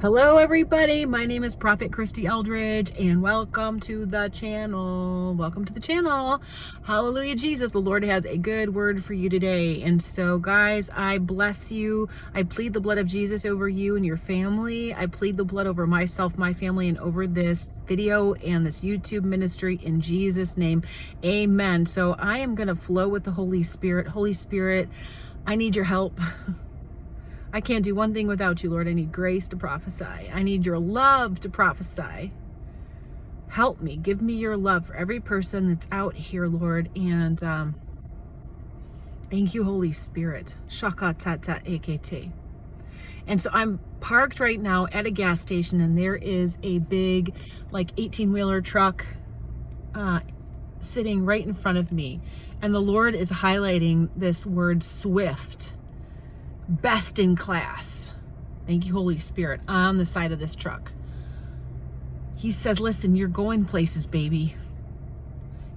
Hello everybody, my name is Prophet Kristy Eldridge and welcome to the channel. Welcome to the channel. Hallelujah, Jesus. The Lord has a good word for you today. And so guys, I bless you. I plead the blood of Jesus over you and your family. I plead the blood over myself, my family, and over this video and this YouTube ministry in Jesus' name. Amen. So I am going to flow with the Holy Spirit. Holy Spirit, I need your help. I can't do one thing without you, Lord. I need grace to prophesy. I need your love to prophesy. Help me. Give me your love for every person that's out here, Lord. And thank you, Holy Spirit. Shakatata ekete. And so I'm parked right now at a gas station, and there is a big, like 18-wheeler truck sitting right in front of me. And the Lord is highlighting this word swift. Best in class. Thank you, Holy Spirit, on the side of this truck. He says, listen, you're going places, baby.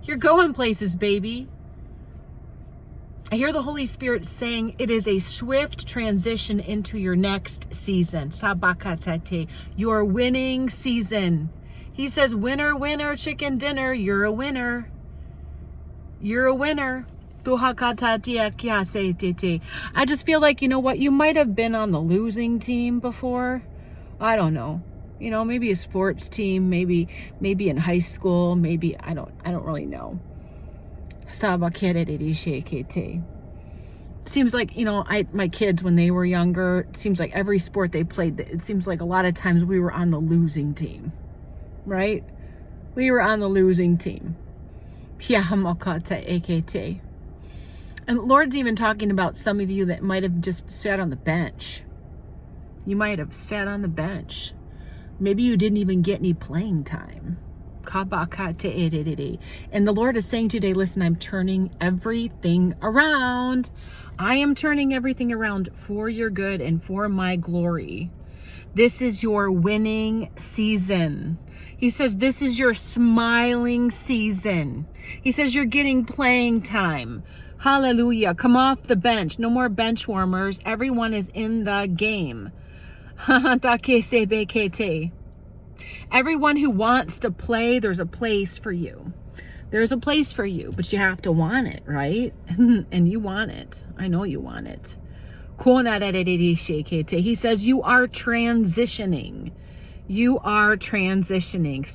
You're going places, baby. I hear the Holy Spirit saying it is a swift transition into your next season. Sabakatate, your winning season. He says, winner, winner, chicken dinner. You're a winner. You're a winner. I just feel like, you know what, you might have been on the losing team before. I don't know. You know, maybe a sports team, maybe in high school, maybe I don't really know. Seems like, you know, my kids when they were younger, it seems like every sport they played, it seems like a lot of times we were on the losing team. Right? We were on the losing team. And the Lord's even talking about some of you that might have just sat on the bench. You might have sat on the bench. Maybe you didn't even get any playing time. And the Lord is saying today, listen, I'm turning everything around. I am turning everything around for your good and for my glory. This is your winning season. He says, this is your smiling season. He says, you're getting playing time. Hallelujah. Come off the bench. No more bench warmers. Everyone is in the game. Everyone who wants to play, there's a place for you. There's a place for you, but you have to want it, right? And you want it. I know you want it. He says, you are transitioning. You are transitioning.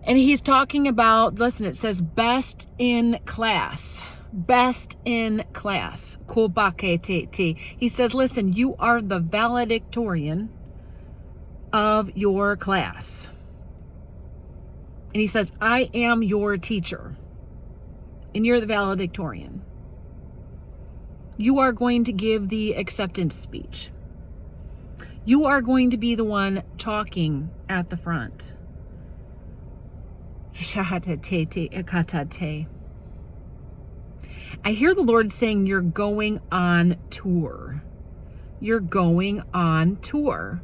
And he's talking about, listen, it says best in class. Best in class. He says, listen, you are the valedictorian of your class. And he says, I am your teacher. And you're the valedictorian. You are going to give the acceptance speech. You are going to be the one talking at the front. I hear the Lord saying you're going on tour. You're going on tour.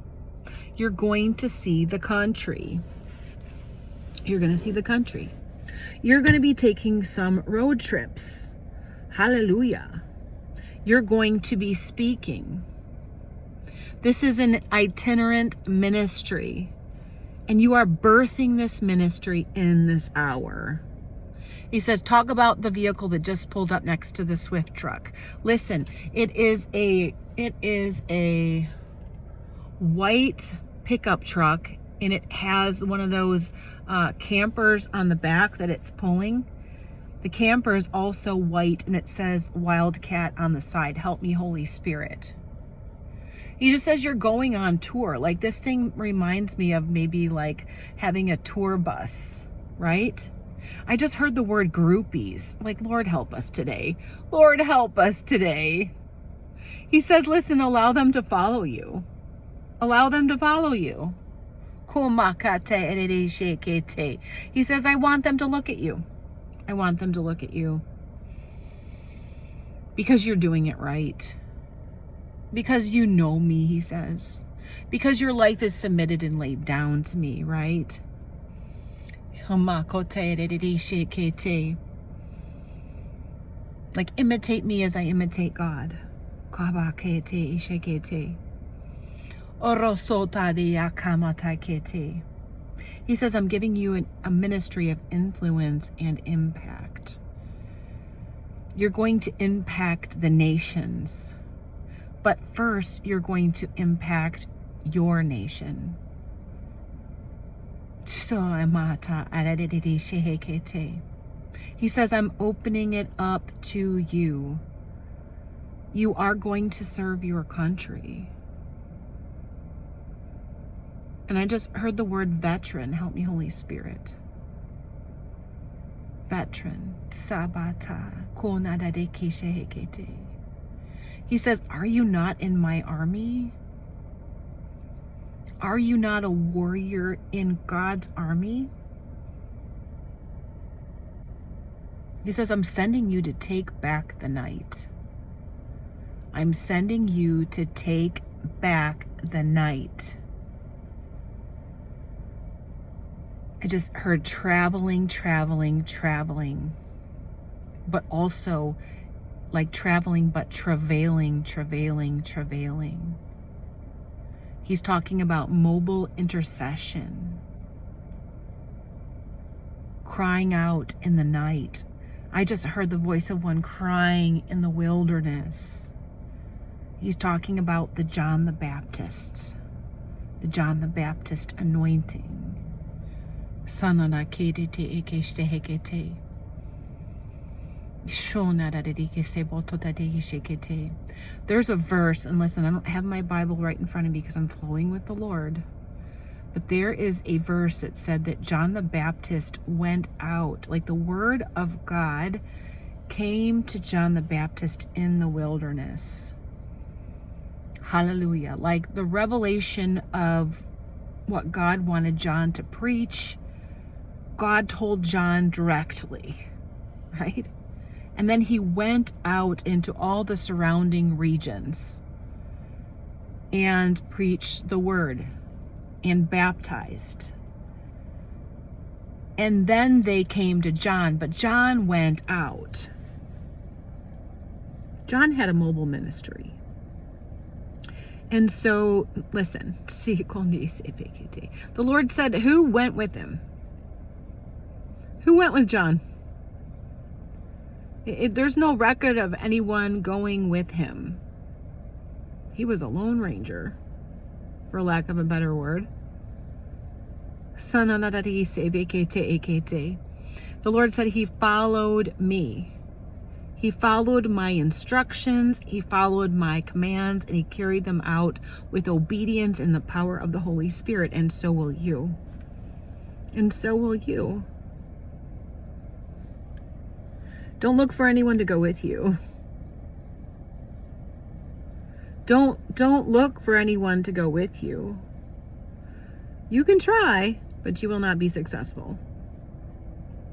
You're going to see the country. You're going to see the country. You're going to be taking some road trips. Hallelujah. You're going to be speaking. This is an itinerant ministry. And you are birthing this ministry in this hour. He says, talk about the vehicle that just pulled up next to the Swift truck. Listen, it is a white pickup truck, and it has one of those campers on the back that it's pulling. The camper is also white, and it says Wildcat on the side. Help me, Holy Spirit. He just says you're going on tour. Like, this thing reminds me of maybe like having a tour bus, right? I just heard the word groupies. Like, Lord, help us today. Lord, help us today. He says, listen, allow them to follow you. Allow them to follow you. He says, I want them to look at you. I want them to look at you. Because you're doing it right. Because you know me, he says. Because your life is submitted and laid down to me, right? Like, imitate me as I imitate God. Kabakete ishekete. Orosota de yakamatakete. He says, I'm giving you a ministry of influence and impact. You're going to impact the nations. But first, you're going to impact your nation. He says, I'm opening it up to you. You are going to serve your country. And I just heard the word veteran. Help me, Holy Spirit. Veteran. Sabata. He says, are you not in my army? Are you not a warrior in God's army? He says, I'm sending you to take back the night. I'm sending you to take back the night. I just heard traveling, but also like traveling, but travailing. He's talking about mobile intercession, crying out in the night. I just heard the voice of one crying in the wilderness. He's talking about the John the Baptist anointing. There's a verse, and listen, I don't have my Bible right in front of me because I'm flowing with the Lord, but there is a verse that said that John the Baptist went out, like the word of God came to John the Baptist in the wilderness. Hallelujah. Like the revelation of what God wanted John to preach, God told John directly, right? And then he went out into all the surrounding regions and preached the word and baptized. And then they came to John, but John went out. John had a mobile ministry. And so, listen, the Lord said, who went with him? Who went with John? There's no record of anyone going with him. He was a lone ranger, for lack of a better word. The Lord said he followed me. He followed my instructions, he followed my commands, and he carried them out with obedience and the power of the Holy Spirit, and so will you. And so will you. Don't look for anyone to go with you. Don't look for anyone to go with you. You can try, but you will not be successful.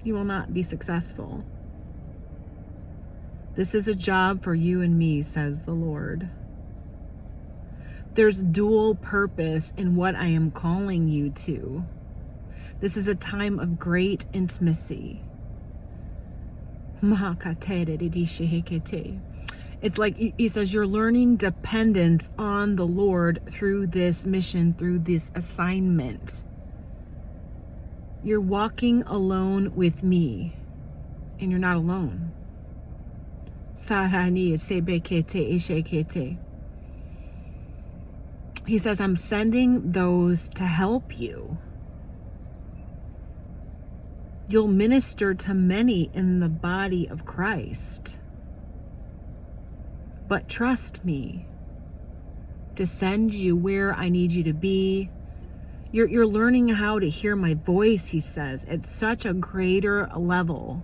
You will not be successful. This is a job for you and me, says the Lord. There's dual purpose in what I am calling you to. This is a time of great intimacy. It's like he says, you're learning dependence on the Lord through this mission, through this assignment. You're walking alone with me, and you're not alone. He says, I'm sending those to help you. You'll minister to many in the body of Christ. But trust me to send you where I need you to be. You're learning how to hear my voice, he says, at such a greater level.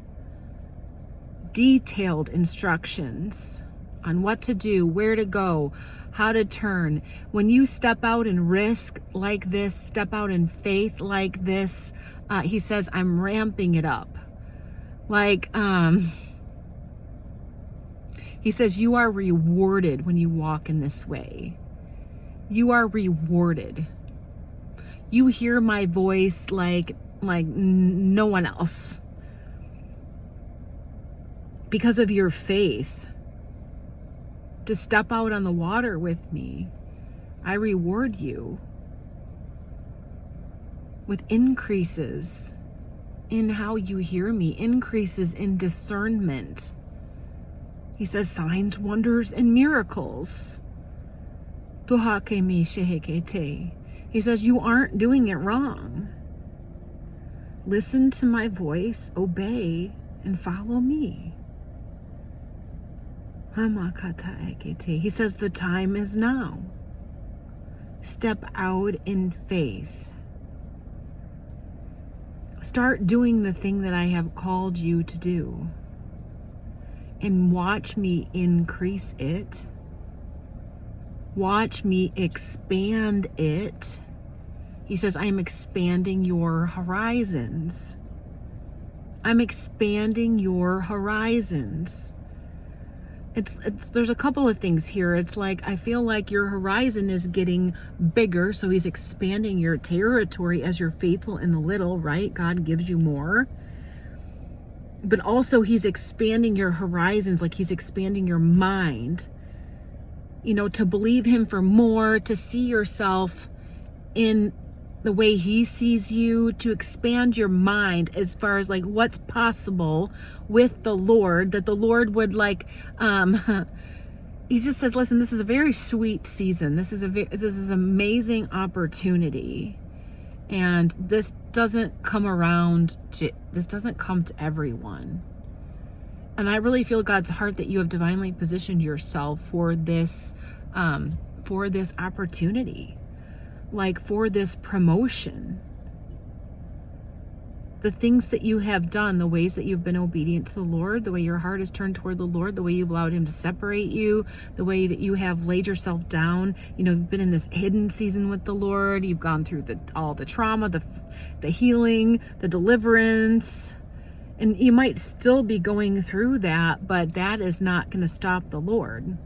Detailed instructions on what to do, where to go, how to turn. When you step out in risk like this, step out in faith like this, he says, I'm ramping it up. Like, he says, you are rewarded when you walk in this way. You are rewarded. You hear my voice like no one else. Because of your faith. to step out on the water with me. I reward you with increases in how you hear me, increases in discernment. He says signs, wonders, and miracles. He says you aren't doing it wrong. Listen to my voice, obey, and follow me. He says the time is now. Step out in faith. Start doing the thing that I have called you to do. And watch me increase it. Watch me expand it. He says, I am expanding your horizons. I'm expanding your horizons. There's a couple of things here. It's like, I feel like your horizon is getting bigger. So he's expanding your territory as you're faithful in the little, right? God gives you more. But also he's expanding your horizons, like he's expanding your mind, you know, to believe him for more, to see yourself in the way he sees you, to expand your mind as far as like what's possible with the Lord, that the Lord would like, he just says, listen, this is a very sweet season. This is an amazing opportunity. And this doesn't come to everyone. And I really feel God's heart that you have divinely positioned yourself for this opportunity, like for this promotion. The things that you have done, the ways that you've been obedient to the Lord, the way your heart is turned toward the Lord, the way you've allowed him to separate you, the way that you have laid yourself down. You know, you've been in this hidden season with the Lord. You've gone through all the trauma, the healing, the deliverance. And you might still be going through that, but that is not going to stop the Lord.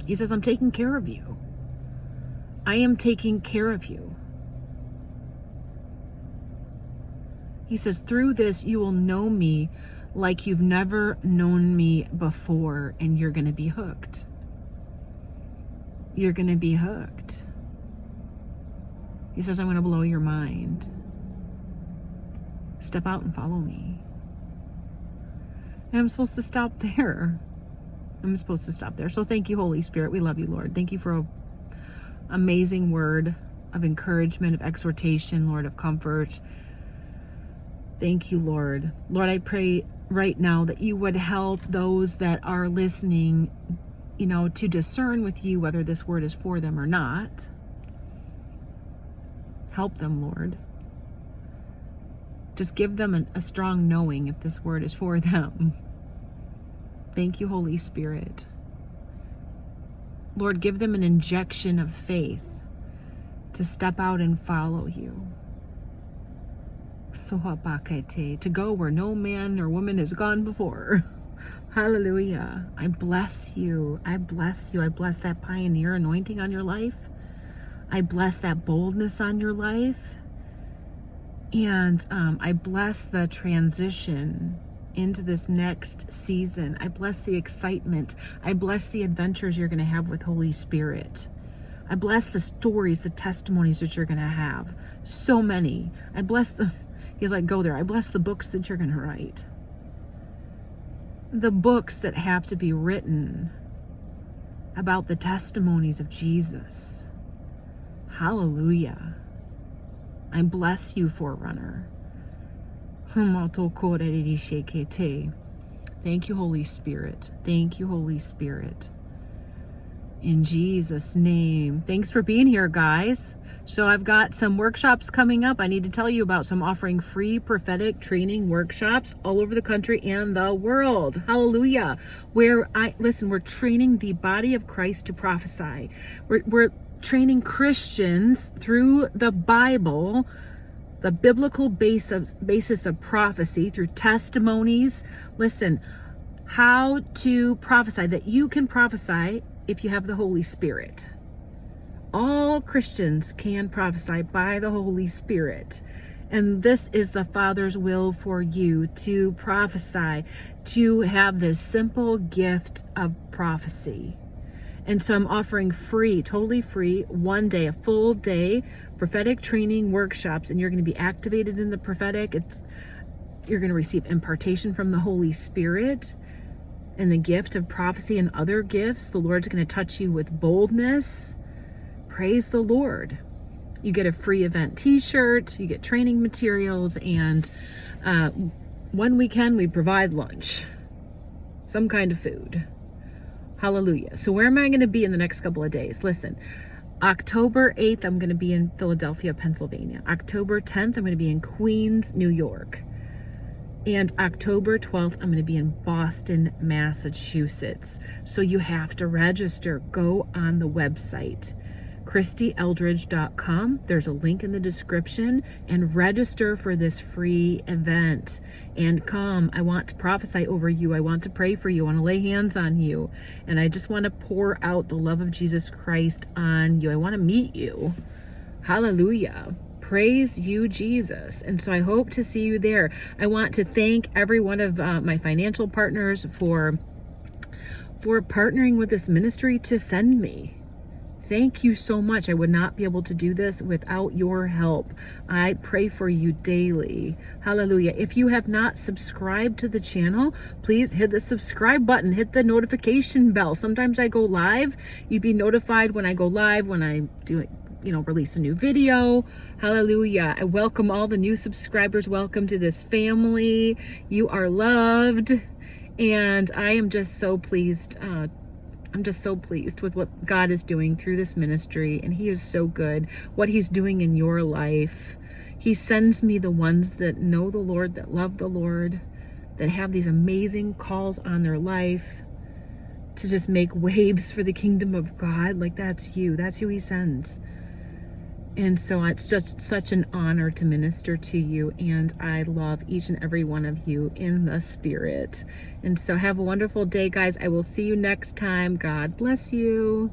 He says, I'm taking care of you. I am taking care of you. He says, through this, you will know me like you've never known me before, and you're going to be hooked. You're going to be hooked. He says, I'm going to blow your mind. Step out and follow me. And I'm supposed to stop there. So thank you, Holy Spirit. We love you, Lord. Thank you for an amazing word of encouragement, of exhortation, Lord, of comfort. Thank you, Lord. Lord, I pray right now that you would help those that are listening, you know, to discern with you whether this word is for them or not. Help them, Lord. Just give them a strong knowing if this word is for them. Thank you, Holy Spirit. Lord, give them an injection of faith to step out and follow you. To go where no man or woman has gone before. Hallelujah. I bless you. I bless you. I bless that pioneer anointing on your life. I bless that boldness on your life. And I bless the transition into this next season. I bless the excitement. I bless the adventures you're going to have with Holy Spirit. I bless the stories, the testimonies that you're going to have. So many. I bless he's like, go there. I bless the books that you're going to write. The books that have to be written about the testimonies of Jesus. Hallelujah. I bless you, Forerunner. Thank you, Holy Spirit. Thank you, Holy Spirit. In Jesus' name. Thanks for being here, guys. So I've got some workshops coming up I need to tell you about. So I'm offering free prophetic training workshops all over the country and the world. Hallelujah. We're training the body of Christ to prophesy. We're training Christians through the Bible, the biblical basis of prophecy, through testimonies. Listen, how to prophesy, that you can prophesy if you have the Holy Spirit. All Christians can prophesy by the Holy Spirit. And this is the Father's will for you, to prophesy, to have this simple gift of prophecy. And so I'm offering free, totally free, 1 day, a full day, prophetic training workshops, and you're going to be activated in the prophetic. You're going to receive impartation from the Holy Spirit and the gift of prophecy and other gifts. The Lord's going to touch you with boldness. Praise the Lord. You get a free event t-shirt, you get training materials, and one weekend we provide lunch, some kind of food. Hallelujah. So where am I going to be in the next couple of days? Listen, October 8th, I'm going to be in Philadelphia, Pennsylvania. October 10th, I'm going to be in Queens, New York. And October 12th, I'm going to be in Boston, Massachusetts. So you have to register. Go on the website, KristyEldridge.com. There's a link in the description, and register for this free event. And come, I want to prophesy over you. I want to pray for you. I want to lay hands on you. And I just want to pour out the love of Jesus Christ on you. I want to meet you. Hallelujah. Praise you, Jesus. And so I hope to see you there. I want to thank every one of my financial partners for partnering with this ministry to send me. Thank you so much. I would not be able to do this without your help. I pray for you daily. Hallelujah. If you have not subscribed to the channel, please hit the subscribe button, hit the notification bell. Sometimes I go live. You'd be notified when I go live, when I do, release a new video. Hallelujah. I welcome all the new subscribers. Welcome to this family. You are loved. And I am just so pleased. I'm just so pleased with what God is doing through this ministry, and He is so good. What He's doing in your life. He sends me the ones that know the Lord, that love the Lord, that have these amazing calls on their life to just make waves for the kingdom of God. Like, that's you. That's who He sends. And so it's just such an honor to minister to you, and I love each and every one of you in the Spirit. And so have a wonderful day, guys. I will see you next time. God bless you.